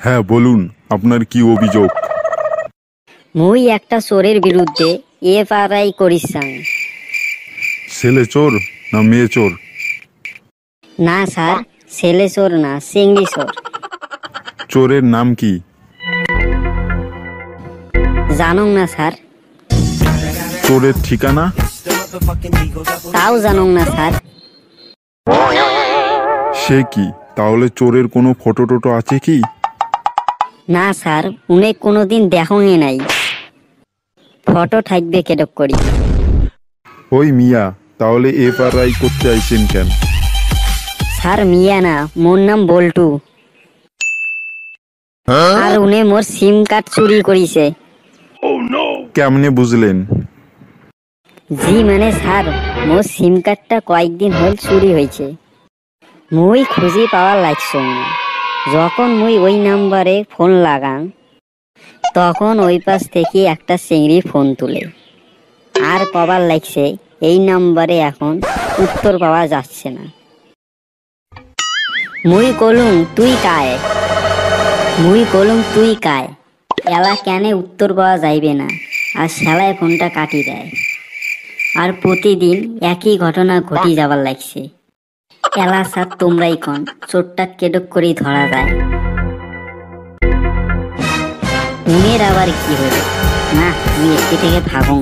হ্যাঁ বলুন, আপনার কি অভিযোগ? মুই একটা চোরের বিরুদ্ধে এফআইআর করিসাম। ছেলে চোর না মেয়ে চোর? না স্যার, ছেলে চোর না, চিংড়ি চোর। চোরের নাম কি? জানুং না স্যার। চোরের ঠিকানা? তাও জানুং না স্যার। সে কি, তাহলে চোরের কোনো ফটো টোটো আছে কি? না স্যার, উনি কোনোদিন দেখোই নাই। ফটো থাকবে কেডক করি। ওই মিয়া, তাহলে এফআইআর করতে আইছেন কেন? স্যার মিয়া না, মোর নাম বল্টু। আর উনি মোর সিম কার্ড চুরি করিছে। কেমনে বুঝলেন? জি মানে স্যার, মোর সিম কার্ডটা কয়েকদিন হল চুরি হয়েছে। মুই খুঁজি পাওয়ার লাগছং না। যখন মুই ওই নাম্বারে ফোন লাগান, তখন ওই পাশ থেকে একটা চিংড়ি ফোন তুলে আর কবার লাগছে এই নাম্বারে এখন উত্তর পাওয়া যাচ্ছে না। মুই কলুম তুই কায় এলা কেন উত্তর পাওয়া যাইবে না, আর শালায় ফোনটা কাটি দেয়। আর প্রতিদিন একই ঘটনা ঘটি যাবার লাগছে। এলা স্যার তোমরাই কন, চোরটা কেডক করেই ধরা যায়। উমের আবার কি হলো না, তুমি একটি থেকে ভাগং।